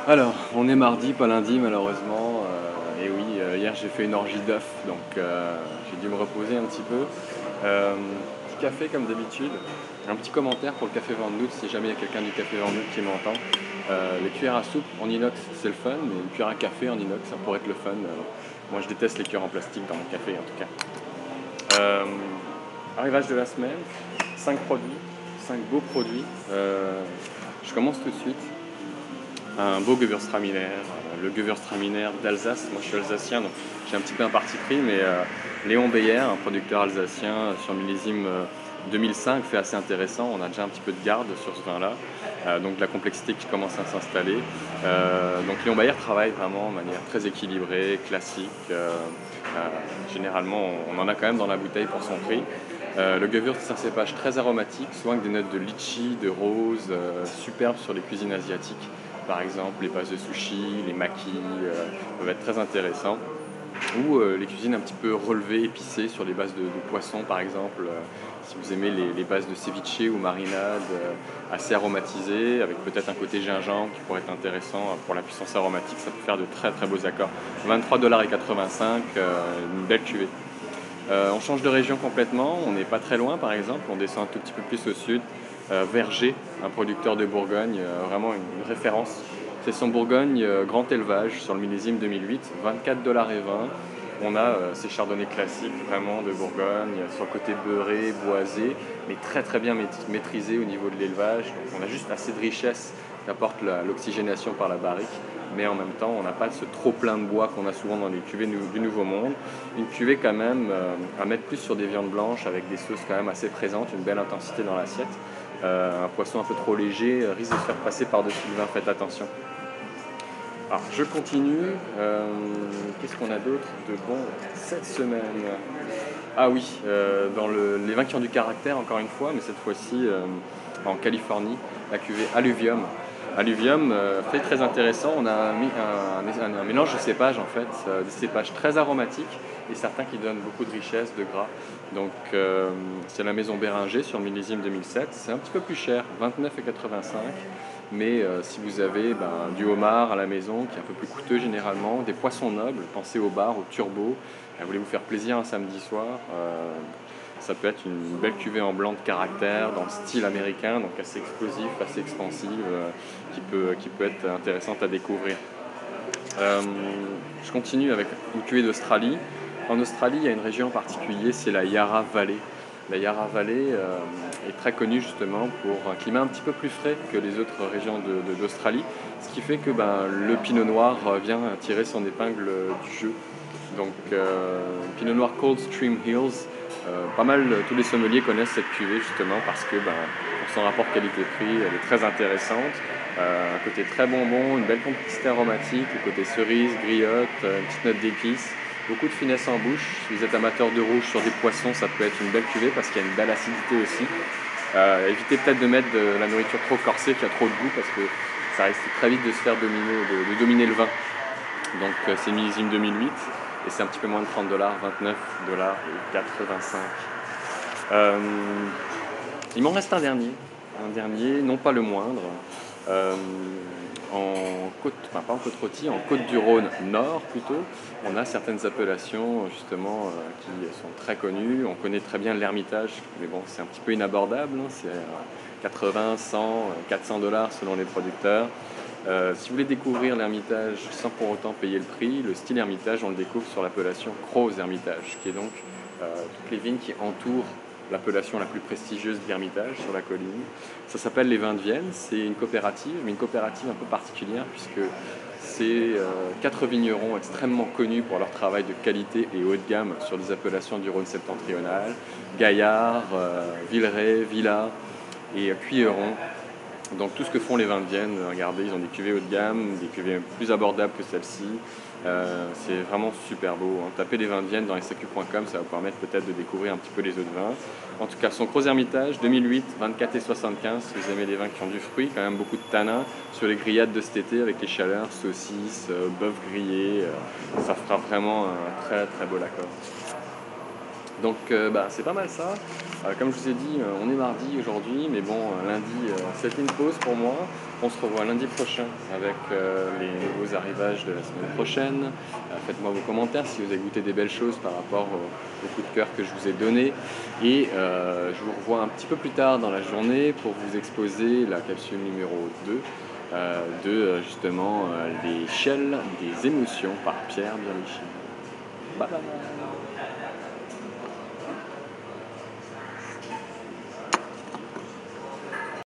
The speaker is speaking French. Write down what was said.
Alors, on est mardi, pas lundi malheureusement. Et oui, hier j'ai fait une orgie d'œufs, donc j'ai dû me reposer un petit peu. Petit café comme d'habitude. Un petit commentaire pour le café Van Noot, si jamais il y a quelqu'un du café Van Noot qui m'entend. Les cuillères à soupe en inox, c'est le fun, mais une cuillère à café en inox, ça pourrait être le fun. Moi je déteste les cuillères en plastique dans mon café en tout cas. Arrivage de la semaine, 5 produits, 5 beaux produits. Je commence tout de suite. Un beau Gewürztraminer, le Gewürztraminer d'Alsace. Moi je suis alsacien donc j'ai un petit peu un parti pris, mais Léon Beyer, un producteur alsacien sur millésime 2005, fait assez intéressant. On a déjà un petit peu de garde sur ce vin là, donc de la complexité qui commence à s'installer. Donc Léon Beyer travaille vraiment de manière très équilibrée, classique. Généralement on en a quand même dans la bouteille pour son prix. Le Gewürz, c'est un cépage très aromatique, souvent avec des notes de litchi, de rose, superbes sur les cuisines asiatiques. Par exemple, les bases de sushi, les makis peuvent être très intéressants. Ou les cuisines un petit peu relevées, épicées sur les bases de poisson, par exemple. Si vous aimez les bases de ceviche ou marinade assez aromatisées, avec peut-être un côté gingembre qui pourrait être intéressant pour la puissance aromatique, ça peut faire de très très beaux accords. 23,85 $, une belle cuvée. On change de région complètement, on n'est pas très loin par exemple, on descend un tout petit peu plus au sud. Verger, un producteur de Bourgogne, vraiment une référence. C'est son Bourgogne grand élevage sur le millésime 2008, 24,20 $. On a ces chardonnays classiques vraiment de Bourgogne, sur le côté beurré, boisé, mais très très bien maîtrisé au niveau de l'élevage. Donc on a juste assez de richesse qu'apporte l'oxygénation par la barrique, mais en même temps on n'a pas ce trop plein de bois qu'on a souvent dans les cuvées du Nouveau Monde. Une cuvée quand même à mettre plus sur des viandes blanches avec des sauces quand même assez présentes, une belle intensité dans l'assiette. Un poisson un peu trop léger risque de se faire passer par-dessus le vin, faites attention. Alors je continue, qu'est-ce qu'on a d'autre de bon cette semaine? Ah oui, dans les vins qui ont du caractère encore une fois, mais cette fois-ci en Californie, la cuvée Alluvium. Alluvium, fait très intéressant, on a mis un mélange de cépages en fait, des cépages très aromatiques et certains qui donnent beaucoup de richesse, de gras. Donc c'est la maison Béringer sur le millésime 2007, c'est un petit peu plus cher, 29,85 €. Mais si vous avez du homard à la maison, qui est un peu plus coûteux généralement, des poissons nobles, pensez au bar, au turbo, voulez-vous faire plaisir un samedi soir, ça peut être une belle cuvée en blanc de caractère, dans le style américain, donc assez explosif, assez expansive, qui peut être intéressante à découvrir. Je continue avec une cuvée d'Australie. En Australie, il y a une région en particulier, c'est la Yarra Valley. La Yarra Valley est très connue justement pour un climat un petit peu plus frais que les autres régions d'Australie, ce qui fait que le pinot noir vient tirer son épingle du jeu. Donc pinot noir Cold Stream Hills, pas mal tous les sommeliers connaissent cette cuvée justement parce que pour son rapport qualité-prix, elle est très intéressante. Un côté très bonbon, une belle complexité aromatique, le côté cerise, griotte, une petite note d'épices. Beaucoup de finesse en bouche. Si vous êtes amateur de rouge sur des poissons, ça peut être une belle cuvée parce qu'il y a une belle acidité aussi. Évitez peut-être de mettre de la nourriture trop corsée qui a trop de goût parce que ça risque très vite de se faire de dominer le vin. Donc c'est millésime 2008 et c'est un petit peu moins de 30 $, 29,85 $. Il m'en reste un dernier, non pas le moindre. Pas en Côte-Rôtie, en Côte-du-Rhône Nord plutôt, on a certaines appellations justement qui sont très connues. On connaît très bien l'Hermitage, mais bon, c'est un petit peu inabordable, hein, c'est 80, 100, 400 $ selon les producteurs. Si vous voulez découvrir l'Hermitage sans pour autant payer le prix, le style Hermitage, on le découvre sur l'appellation Crozes Hermitage, qui est donc toutes les vignes qui entourent l'appellation la plus prestigieuse de l'Hermitage sur la colline. Ça s'appelle les Vins de Vienne, c'est une coopérative, mais une coopérative un peu particulière puisque c'est 4 vignerons extrêmement connus pour leur travail de qualité et haut de gamme sur des appellations du Rhône septentrional, Gaillard, Villeray, Villa et Cuilleron. Donc tout ce que font les vins de Vienne, regardez, ils ont des cuvées haut de gamme, des cuvées plus abordables que celle-ci. C'est vraiment super beau, hein. Tapez les vins de Vienne dans saq.com, ça va vous permettre peut-être de découvrir un petit peu les autres vins. En tout cas, son Crozes Hermitage, 2008, 24,75 €. Si vous aimez les vins qui ont du fruit, quand même beaucoup de tanins sur les grillades de cet été avec les chaleurs, saucisses, bœuf grillé, ça fera vraiment un très très beau accord. Donc bah, c'est pas mal ça. Comme je vous ai dit, on est mardi aujourd'hui, mais bon, lundi, c'est une pause pour moi. On se revoit lundi prochain avec les nouveaux arrivages de la semaine prochaine. Faites-moi vos commentaires si vous avez goûté des belles choses par rapport au coup de cœur que je vous ai donné. Et je vous revois un petit peu plus tard dans la journée pour vous exposer la capsule numéro 2 de justement l'échelle des émotions par Pierre Bianchi. Bye bye.